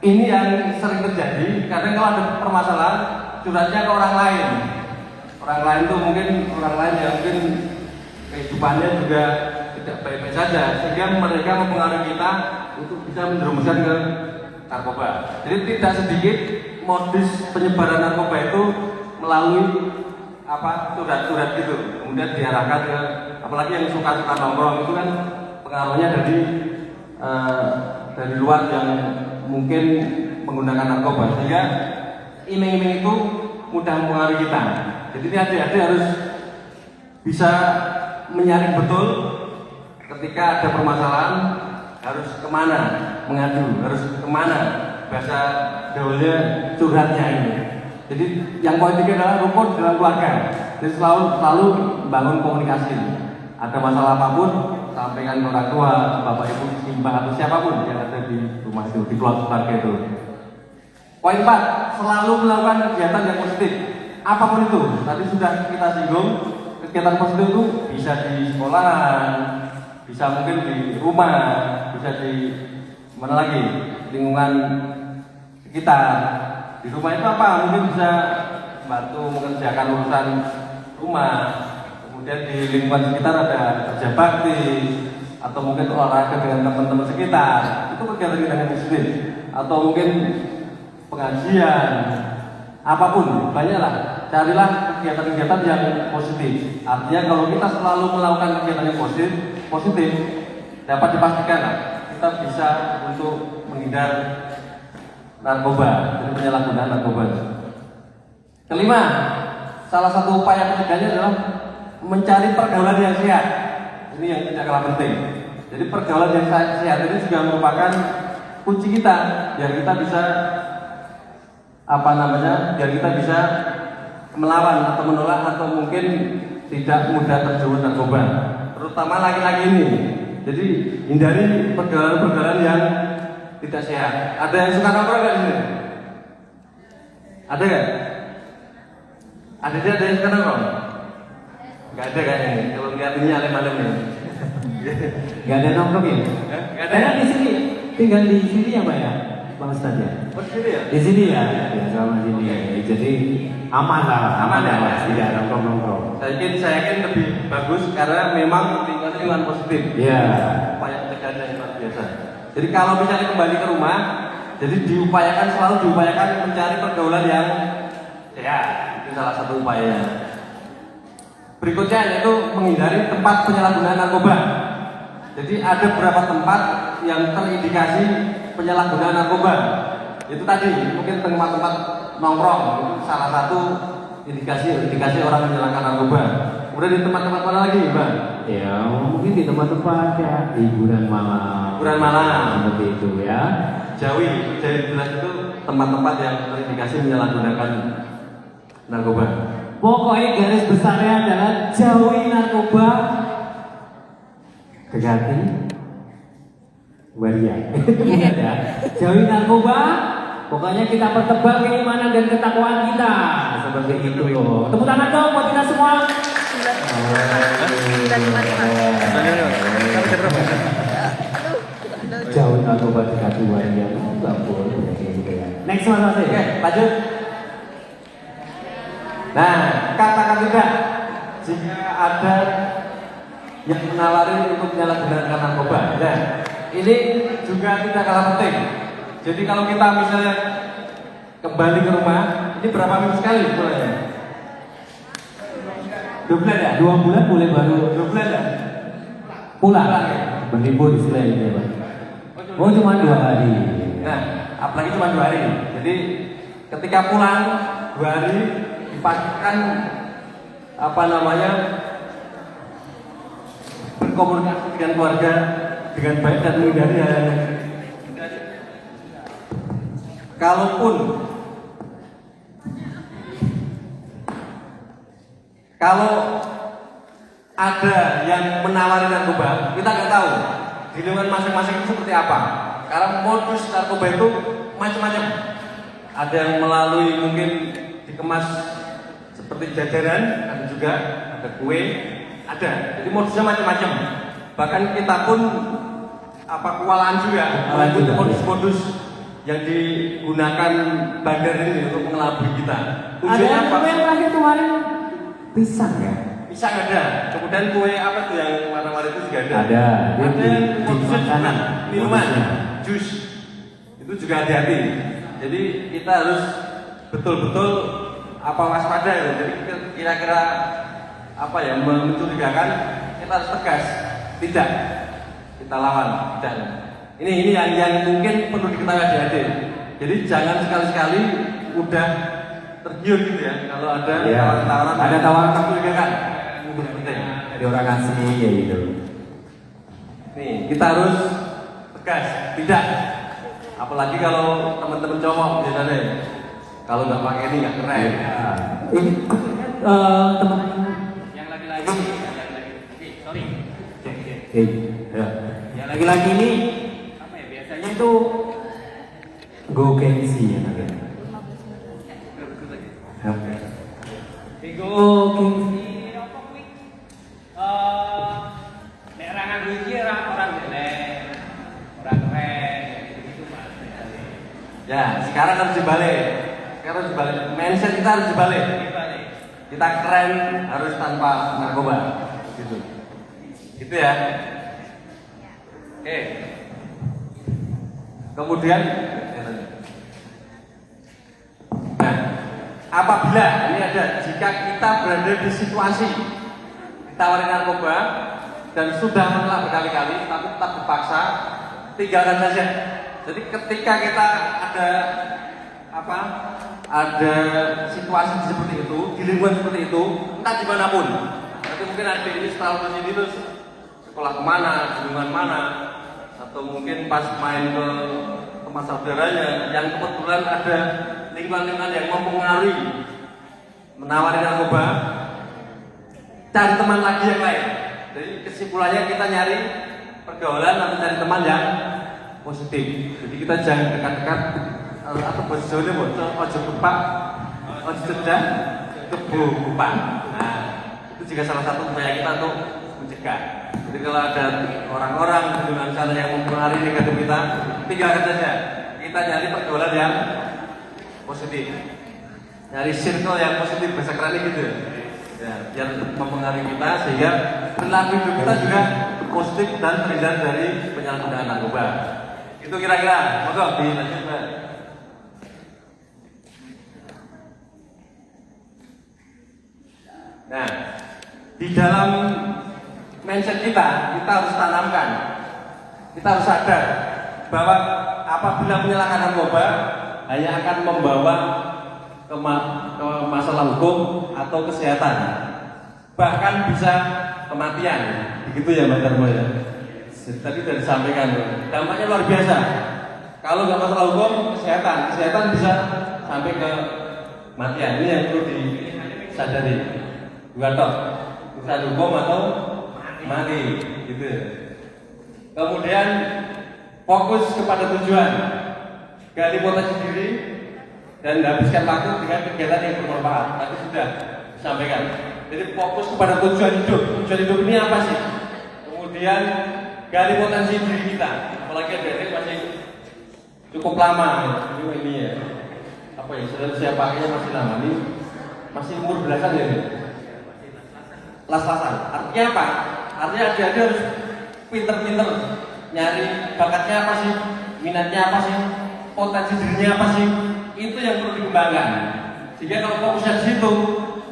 ini yang sering terjadi. Kadang kalau ada permasalahan, curhatnya ke orang lain. Orang lain itu mungkin orang lain yang mungkin kehidupannya juga tidak baik-baik saja, sehingga mereka mempengaruhi kita untuk bisa menjerumuskan ke narkoba. Jadi tidak sedikit modus penyebaran narkoba itu melalui curhat-curhat gitu, kemudian diarahkan ke, apalagi yang suka nongkrong itu kan pengaruhnya dari luar yang mungkin menggunakan narkoba, sehingga iming-iming itu mudah mempengaruhi kita. Jadi adik-adik harus bisa menyaring betul ketika ada permasalahan, harus kemana mengadu, harus kemana bahasa gaulnya curhatnya ini. Jadi yang poin tiga adalah rukun dalam keluarga. Jadi selalu membangun komunikasi. Ada masalah apapun, sampaikan ke orang tua, bapak ibu, simbah atau siapapun yang ada di rumah itu, di keluarga itu. Poin 4, selalu melakukan kegiatan yang positif. Apapun itu, tadi sudah kita singgung, kegiatan positif itu bisa di sekolahan, bisa mungkin di rumah, bisa di mana lagi, lingkungan sekitar. Di rumah itu apa? Mungkin bisa bantu mengerjakan urusan rumah. Kemudian di lingkungan sekitar ada kerja bakti, atau mungkin olahraga dengan teman-teman sekitar. Itu kegiatan-kegiatan yang positif. Atau mungkin pengajian, apapun, banyaklah. Carilah kegiatan-kegiatan yang positif. Artinya kalau kita selalu melakukan kegiatan yang positif dapat dipastikan kita bisa untuk menghindar narkoba, jadi penyalahgunaan narkoba. Kelima, salah satu upaya pencegahannya adalah mencari pergaulan yang sehat. Ini yang tidak kalah penting. Jadi pergaulan yang sehat ini juga merupakan kunci kita, biar kita bisa biar kita bisa melawan atau menolak atau mungkin tidak mudah terjerumus narkoba, terutama laki-laki ini. Jadi hindari pergaulan-pergaulan yang tidak sehat. Ada yang suka nongkrong nggak di sini? Ada nggak? Ada yang suka nongkrong? Nggak ada kayaknya. Kalau lihat ini alem-alem ya. Gak ada nongkrong ya? Nggak ada. Karena di sini, tinggal di sini ya Pak ya, Bang Ustadz ya? Oh, di sini ya? Di sini ya, sama sini. Jadi aman lah, Aman ya? Mas. Tidak nongkrong. Saya yakin lebih bagus karena memang lingkungan positif. Iya. Upaya pencegahan yang luar biasa. Jadi kalau misalnya kembali ke rumah, jadi selalu diupayakan mencari pergaulan yang sehat. Itu salah satu upayanya. Berikutnya yaitu menghindari tempat penyalahgunaan narkoba. Jadi ada beberapa tempat yang terindikasi penyalahgunaan narkoba. Itu tadi mungkin tempat-tempat nongkrong itu salah satu indikasi orang menyalahkan narkoba. Kemudian di tempat-tempat mana lagi, Bang? Ya, mungkin di tempat-tempat kayak hiburan malam. Hiburan malam. Seperti itu ya. Jawi jelas itu tempat-tempat yang terindikasi menyalahgunakan narkoba. Pokoknya garis besarnya adalah jauhi narkoba, dekati waria. Ya. Jauhi narkoba, pokoknya kita pertebal keimanan dan ketakwaan kita. Seperti itu. Tepuk tangan dong buat kita semua. Jauhi narkoba, dekati waria. Enggak boleh gitu ya. Next one Mas. Oke, lanjut. Nah, katakan tidak jika ada yang menawarin untuk menyalahgunakan narkoba. Nah, ini juga tidak kalah penting. Jadi kalau kita misalnya kembali ke rumah, ini berapa minggu sekali mulainya? 2 bulan ya? 2 bulan boleh baru 2 bulan ya? pulang. ya? Berlibur istilahnya ya Pak. Oh cuma 2 hari. Nah, apalagi cuma 2 hari. Jadi ketika pulang 2 hari dipastikan berkomunikasi dengan keluarga dengan baik dan menghindari hal kalau ada yang menawari narkoba, kita nggak tahu di lingkungan masing-masing itu seperti apa. Karena modus narkoba itu macam-macam. Ada yang melalui mungkin dikemas seperti jajaran, ada juga ada kue, ada. Jadi modusnya macam-macam. Bahkan kita pun kewalahan juga mengikuti modus-modus yang digunakan bandar ini untuk mengelabui kita. Ada yang kue yang terakhir kemarin pisang ya? Pisang ada. Kemudian kue apa tuh yang warna-warna itu juga ada. Ada. Ada yang Di makanan. minuman, jus. Itu juga hati-hati. Jadi kita harus betul-betul waspada ya. Jadi kira-kira mencurigakan, kita harus tegas. Tidak, kita lawan. Tidak. Ini yang mungkin perlu diketahui adik-adik. Jadi jangan sekali-sekali udah tergiur gitu ya. Kalau ada tawaran, ada tawaran mencurigakan. Itu penting. Dari orang asli ya gitu. Nih, kita harus tegas. Tidak. Apalagi kalau teman-teman cowok biasanya. Kalau nggak pakai ini nggak keren. Ini teman Yang laki-laki, sorry. ya. Yang laki-laki ini Apa ya biasanya? biasanya itu go gengsi ya namanya. Ego gengsi apa kuwi? Nek ra nganggo iki orang jelek, orang keren, gitu Mas. Ya, sekarang harus dibalik. Mindset kita harus dibalik. Kita keren harus tanpa narkoba. Gitu. Gitu ya. Oke. Kemudian nah, apabila ini ada jika kita berada di situasi ditawari narkoba dan sudah menolak berkali-kali tapi tetap dipaksa, tinggalkan saja. Jadi ketika kita ada situasi seperti itu, di lingkungan seperti itu, entah dimanapun, nanti mungkin adik ini setelah sini terus sekolah kemana, di lingkungan mana, atau mungkin pas main ke tempat saudaranya yang kebetulan ada lingkungan-lingkungan yang mempengaruhi, menawari narkoba, cari teman lagi yang lain. Jadi kesimpulannya kita nyari pergaulan atau cari teman yang positif. Jadi kita jangan dekat-dekat atau bosone ojo kepak, ojo cedak, kebukupan. Nah, itu juga salah satu upaya kita untuk mencegah. Jadi kalau ada orang-orang dengan cara yang mempengaruhi negatif kita, tinggalkan saja. Kita nyari pergaulan yang positif, nyari circle yang positif, bahasa kerennya gitu. Ya, yang mempengaruhi kita sehingga perilaku hidup kita juga positif dan terhindar dari penyalahgunaan narkoba. Itu kira-kira, monggo dilanjut, Mbak. Nah, di dalam mindset kita harus tanamkan, kita harus sadar bahwa apabila menyalahkan narkoba hanya akan membawa ke masalah hukum atau kesehatan, bahkan bisa kematian. Begitu ya Mbak Darmo ya. Tadi sudah disampaikan, dampaknya luar biasa. Kalau nggak masalah hukum, kesehatan bisa sampai ke kematian. Ini yang perlu disadari. Bukan toh, urusan hukum atau mati, gitu. Kemudian fokus kepada tujuan, gali potensi diri, dan habiskan waktu dengan kegiatan yang bermanfaat. Tadi sudah disampaikan. Jadi fokus kepada tujuan hidup. Tujuan hidup ini apa sih? Kemudian gali potensi diri kita. Apalagi adik-adik masih cukup lama ini ya. Apa ya? Saya pakainya masih lama ini, masih umur belasan ya. Las-lasan. Artinya apa? Artinya adik-adik harus pinter-pinter nyari bakatnya apa sih, minatnya apa sih, potensi dirinya apa sih. Itu yang perlu dikembangkan. Sehingga kalau fokusnya di situ,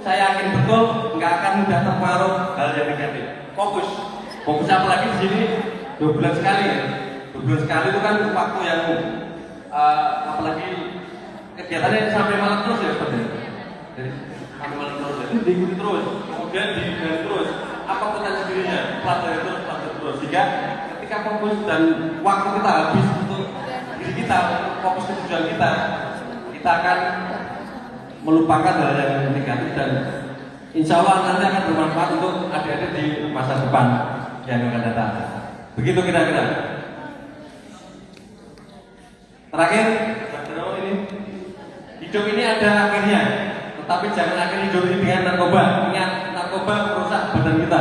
saya yakin betul nggak akan mudah terpengaruh hal yang negatif. Fokus apalagi di sini 2 bulan sekali. 2 bulan sekali itu kan waktu yang apalagi kegiatannya sampai malam terus ya sebenarnya. Jadi sampai malam terus itu diikuti terus, kemudian digali terus. Apa potensi dirinya? Pelajari terus. Sehingga ketika fokus dan waktu kita habis untuk diri kita, fokus ke tujuan kita akan melupakan hal yang negatif dan insya Allah nanti akan bermanfaat untuk adik-adik di masa depan yang akan datang. Begitu kira-kira. Terakhir, ini hidup ini ada akhirnya, tetapi jangan akhiri hidup ini dengan narkoba. Ingat, narkoba merusak badan kita,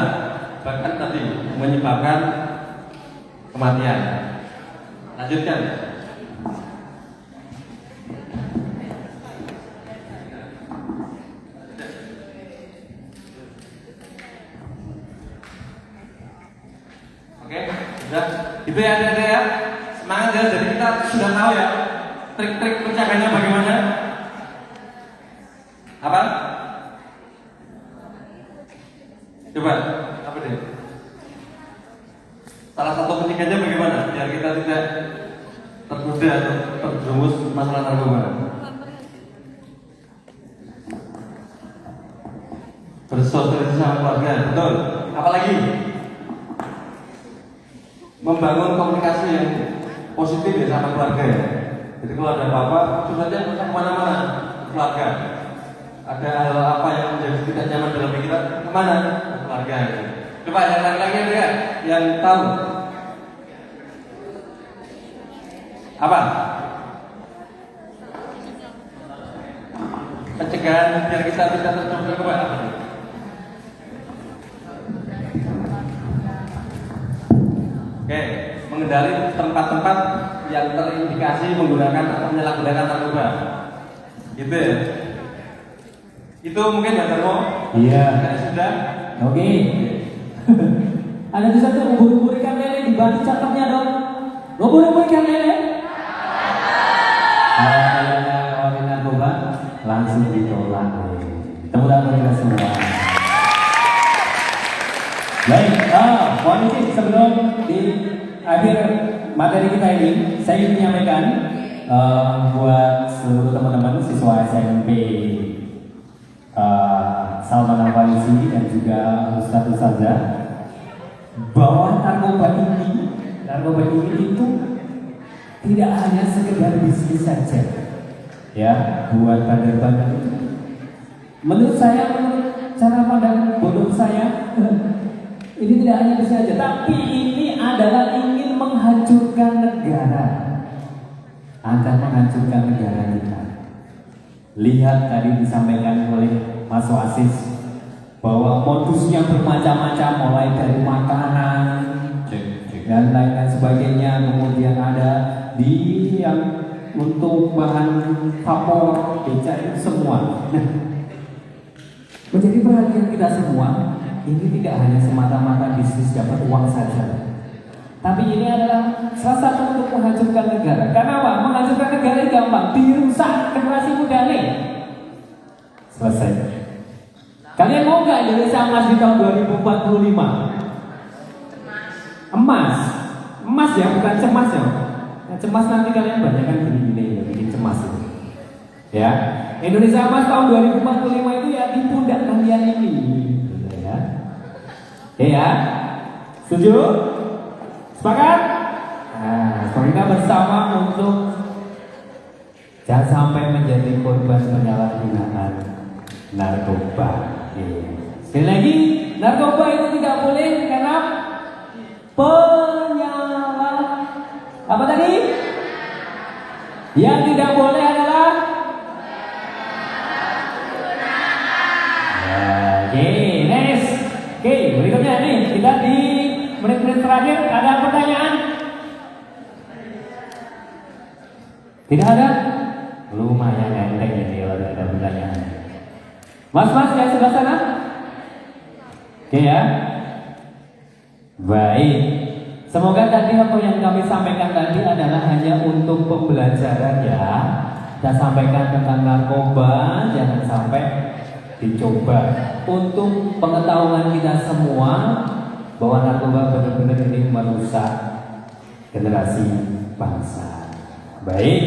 bahkan tadi menyebabkan kematian. Lanjutkan. Oke, sudah. Itu ya adik-adik ya. Semangat ya. Jadi kita sudah tahu ya trik-trik mencegahnya bagaimana. Apa? Coba, apa deh? Salah satu pencegahnya bagaimana? Biar kita tidak tergoda atau terjerumus masalah narkoba. Bersosialisasi sama keluarga, betul. Apalagi membangun komunikasi yang positif ya sama keluarga ya. Jadi kalau ada apa-apa, suratnya bisa kemana-mana keluarga. Ada hal apa yang menjadi tidak nyaman dalam pikiran, kemana? Ke keluarga. Coba yang laki-laki ya, yang tahu apa? Pencegahan biar kita tidak terjun ke apa? Oke, mengendali tempat-tempat yang terindikasi menggunakan atau menyalahgunakan narkoba. Gitu ya. Itu mungkin Mbak Darmo? Iya. Sudah? Oke. Ada bisa tuh ubur-ubur ikan lele dibantu cakepnya dong. Ubur-ubur ikan lele. Kalau ngomongin narkoba langsung ditolak. Tepuk tangan kita semua. Baik, mohon izin sebelum di akhir materi kita ini, saya ingin menyampaikan buat seluruh teman-teman siswa SMP Salman Al-Farisi dan juga Ustadz Ustazah, bahwa narkoba ini itu tidak hanya sekedar bisnis saja, ya, buat bandar-bandar itu. Menurut saya, menurut cara pandang bodoh saya, ini tidak hanya bisnis saja, tapi ini adalah ingin menghancurkan negara, akan menghancurkan negara kita. Lihat tadi disampaikan oleh Mas Wasis bahwa modusnya bermacam-macam, mulai dari makanan dan lain-lain sebagainya, kemudian ada di yang untuk bahan vapor, beca, itu semua. Nah, menjadi perhatian kita semua, ini tidak hanya semata-mata bisnis dapat uang saja, tapi ini adalah salah satu untuk menghancurkan negara. Karena apa? Menghancurkan negara itu gampang, dirusak generasi muda nih. Selesai. Kalian mau nggak Indonesia emas di tahun 2045? Emas ya, bukan cemas ya. Nah, cemas nanti kalian banyak kan gini-gini, bikin cemas itu. Ya, Indonesia emas tahun 2045 itu ya di pundak kalian ini. Ya, oke ya, setuju? Sepakat? Nah, kita bersama untuk jangan sampai menjadi korban penyalahgunaan narkoba. Sekali lagi, narkoba itu tidak boleh karena apa tadi? Yang tidak boleh adalah oke, next. Oke, berikutnya nih kita di menit-menit terakhir ada pertanyaan? Tidak ada? Lumayan enteng ini kalau ada pertanyaan. Mas-mas yang sebelah sana? Oke ya. Baik. Semoga tadi apa yang kami sampaikan tadi adalah hanya untuk pembelajaran ya. Kita sampaikan tentang narkoba, jangan sampai dicoba. Untuk pengetahuan kita semua bahwa narkoba benar-benar ini merusak generasi bangsa. Baik.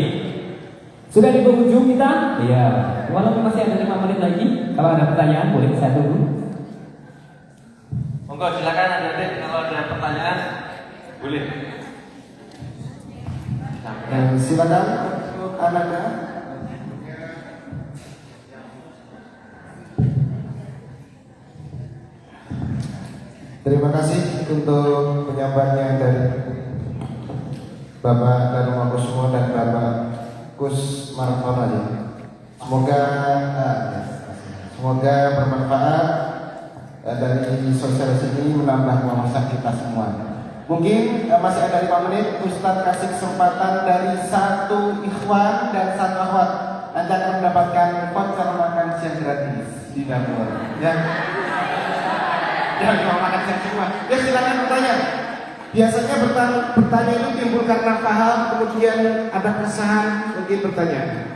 Sudah di penghujung kita? Iya. Walaupun masih ada 5 menit lagi, kalau ada pertanyaan boleh saya tunggu. Monggo silakan adik-adik kalau ada pertanyaan boleh. Silakan untuk anaknya. Terima kasih untuk penyampaiannya dari Bapak Daruma Kusmo dan Bapak Kus Martonali. Semoga bermanfaat dari sosialisasi ini menambah wawasan kita semua. Mungkin masih ada 5 menit, Ustadz kasih kesempatan dari 1 ikhwan dan 1 akhwat. Anda akan mendapatkan voucher makan siang gratis di dapur. Ya, mau makan siang semua. Ya silakan bertanya. Biasanya bertanya itu timbul karena paham, kemudian ada keresahan, mungkin bertanya.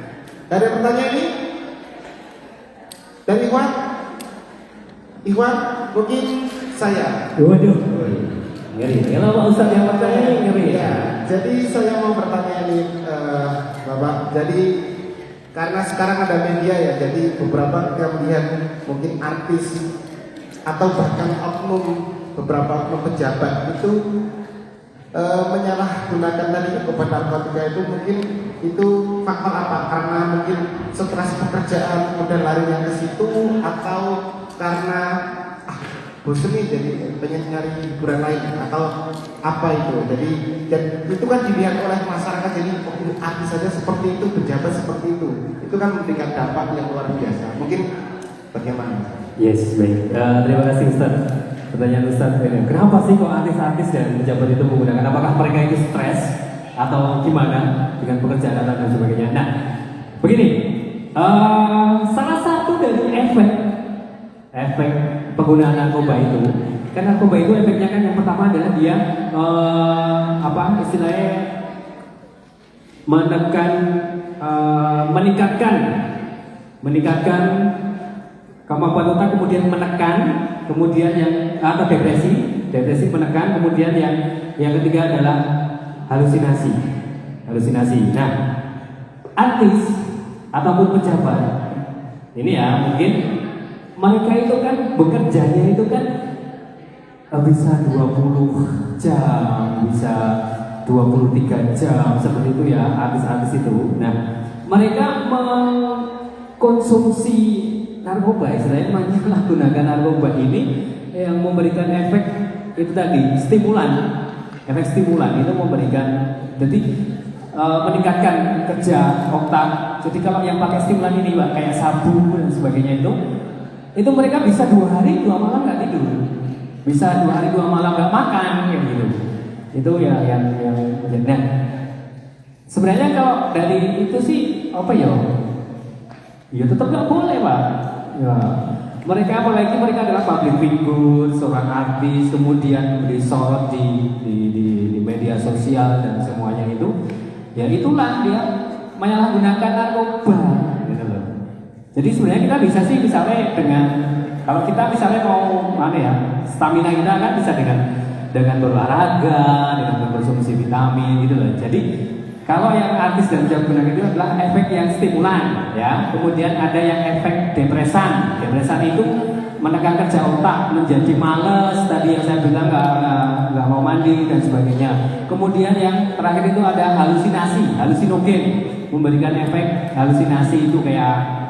Ada pertanyaan ini? Dari Ikhwan? Ikhwan, mungkin saya. Waduh. Ngeri. Kalau Pak Ustadz yang bertanya ini ngeri ya. Jadi saya mau bertanya ini Bapak. Jadi karena sekarang ada media ya, jadi beberapa kita melihat mungkin artis atau bahkan beberapa oknum pejabat itu menyalahgunakan tadi obat narkotika itu, mungkin itu faktor apa? Karena mungkin stres pekerjaan kemudian larinya ke situ, atau karena bosan nih jadi pengen nyari hiburan lain, atau apa itu? Jadi dan itu kan dilihat oleh masyarakat, jadi artis saja seperti itu, pejabat seperti itu kan memberikan dampak yang luar biasa. Mungkin bagaimana? Yes, baik. Terima kasih Ustaz. Pertanyaan Ustaz ini, kenapa sih kok artis-artis dan pejabat itu menggunakan? Apakah mereka itu stres atau gimana dengan pekerjaan dan sebagainya? Nah, begini, salah satu dari efek penggunaan narkoba itu, kan narkoba itu efeknya kan yang pertama adalah dia istilahnya meningkatkan kemampuan otak, kemudian menekan, kemudian yang atau depresi menekan, kemudian yang ketiga adalah halusinasi. Nah, artis ataupun pejabat ini ya mungkin mereka itu kan bekerjanya itu kan bisa 20 jam, bisa 23 jam seperti itu ya artis-artis itu. Nah, mereka mengkonsumsi narkoba, istilahnya menyalahgunakan narkoba ini yang memberikan efek itu tadi efek stimulan itu memberikan, jadi meningkatkan kerja otak. Jadi kalau yang pakai stimulan ini Pak, kayak sabu dan sebagainya itu mereka bisa 2 hari 2 malam nggak tidur, bisa 2 hari 2 malam nggak makan kayak gitu. Itu ya yang nah, sebenarnya kalau dari itu sih apa ya tetap nggak boleh Pak ya. Mereka apalagi mereka adalah public figure, seorang artis, kemudian disorot di media sosial dan semuanya itu, ya itulah dia menyalahgunakan narkoba gitu loh. Jadi sebenarnya kita bisa sih misalnya dengan, kalau kita misalnya mau stamina kita kan bisa dengan berolahraga, dengan mengkonsumsi vitamin gitu loh. Jadi kalau yang artis dan jagoan itu adalah efek yang stimulan ya. Kemudian ada yang efek depresan. Depresan itu menekan kerja otak, menjadi males, tadi yang saya bilang nggak mau mandi dan sebagainya. Kemudian yang terakhir itu ada halusinasi, halusinogen, memberikan efek halusinasi itu kayak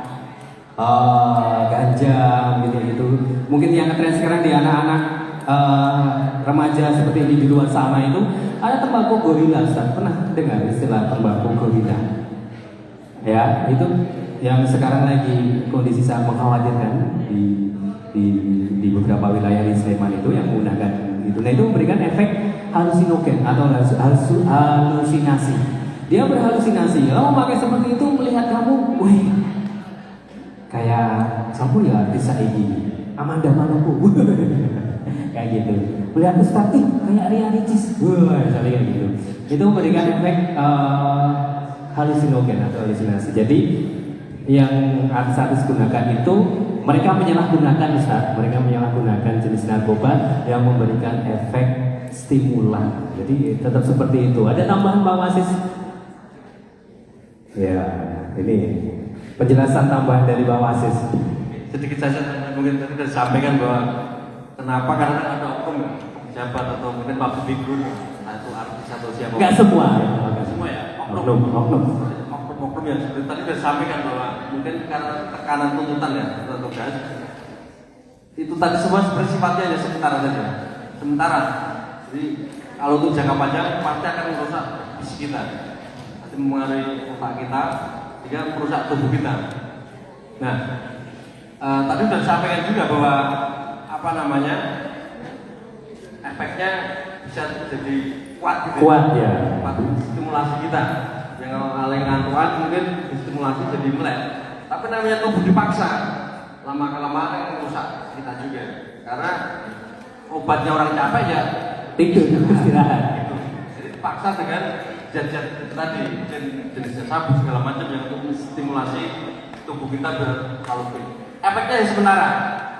ganja gitu. Mungkin yang ngetren sekarang di anak-anak remaja seperti ini di luar sana itu ada tembakau gorila. Ustaz pernah dengar istilah tembakau gorila? Ya, itu yang sekarang lagi kondisi sangat mengkhawatirkan di beberapa wilayah di Sleman itu yang menggunakan itu. Nah, itu memberikan efek halusinogen atau halusinasi. Dia berhalusinasi. Kalau memakai seperti itu melihat kamu, wih, kayak kamu ya bisa ini Amanda Manopo. Kayak gitu. Melihat Ustaz, kayak Ria Ricis. Wah, kayak gitu. Itu memberikan efek halusinogen atau halusinasi. Jadi yang artis-artis gunakan itu mereka menyalahgunakan Ustaz, mereka menyalahgunakan jenis narkoba yang memberikan efek stimulan. Jadi tetap seperti itu. Ada tambahan Pak Wasis? Ya, ini penjelasan tambahan dari Pak Wasis. Sedikit saja mungkin tadi sudah disampaikan bahwa kenapa, karena ada oknum pejabat atau mungkin public figure atau artis atau siapa. Enggak semua ya. Oknum yang seperti tadi sudah disampaikan bahwa mungkin karena tekanan tuntutan ya atau tugas itu tadi semua bersifatnya hanya sementara saja. Sementara. Jadi kalau untuk jangka panjang pasti akan merusak fisik kita, nanti mengaruhi otak kita, hingga merusak tubuh kita. Nah, tadi sudah disampaikan juga bahwa efeknya bisa jadi kuat gitu. Kuat ya. Kuat stimulasi kita. Yang kalau ngantuan mungkin stimulasi jadi melek. Tapi namanya tubuh dipaksa, lama-kelamaan akan merusak kita juga. Karena obatnya orang capek ya tidur istirahat. gitu. Jadi dipaksa dengan zat-zat itu tadi, jenis sabu segala macam yang untuk menstimulasi tubuh kita biar kalori. Efeknya yang sementara.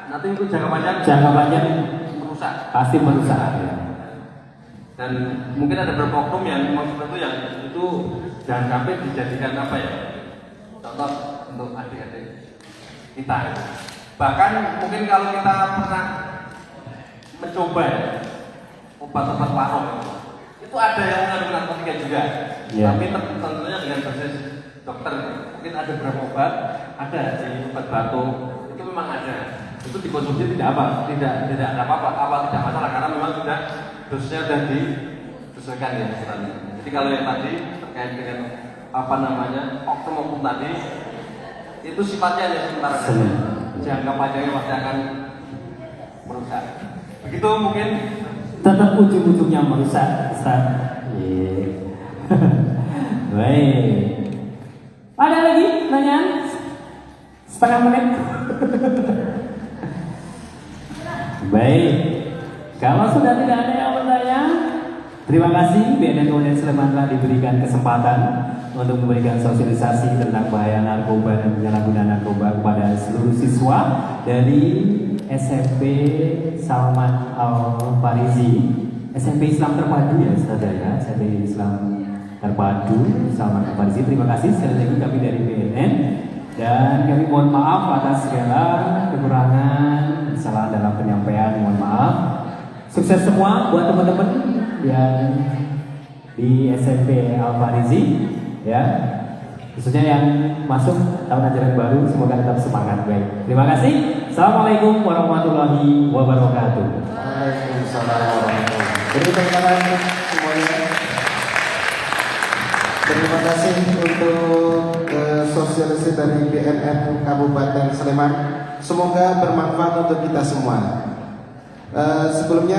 Nanti itu jangka panjang merusak. Pasti merusak. Ya. Dan mungkin ada beberapa oknum yang memang seperti itu jangan sampai dijadikan contoh untuk adik-adik kita. Bahkan mungkin kalau kita pernah mencoba obat-obat warung, itu ada yang mengandung narkotika juga. Yeah. Tapi tentunya dengan dosis dokter. Mungkin ada beberapa obat, ada di obat batuk itu memang ada. Itu dikonsumsi tidak ada apa-apa, tidak masalah karena memang sudah dosisnya sudah disesuaikan ya sebenarnya. Jadi kalau yang tadi terkait dengan oknum tadi itu sifatnya hanya sementara saja. Jangka panjangnya pasti akan merusak. Begitu mungkin tetap ujung-ujungnya merusak, Ustaz. Baik. Ada lagi pertanyaan? Setengah menit. Baik. Kalau sudah tidak ada yang bertanya, terima kasih BNN Unen Sleman telah diberikan kesempatan untuk memberikan sosialisasi tentang bahaya narkoba dan penyalahgunaan narkoba kepada seluruh siswa dari SMP Salman Al Farizi SMP Islam Terpadu ya Ustazah ya, SMP Islam Terpadu Salman Al-Farisi. Terima kasih sekali lagi kami dari BNN, dan kami mohon maaf atas segala kekurangan, kesalahan dalam penyampaian, mohon maaf. Sukses semua buat teman-teman yang di SMP Al-Farisi ya, khususnya yang masuk tahun ajaran baru, semoga tetap semangat. Baik, terima kasih. Assalamualaikum warahmatullahi wabarakatuh. Waalaikumsalam warahmatullahi wabarakatuh. Jadi teman-teman semuanya, terima kasih untuk sosialisasi dari BNN Kabupaten Sleman. Semoga bermanfaat untuk kita semua. Sebelumnya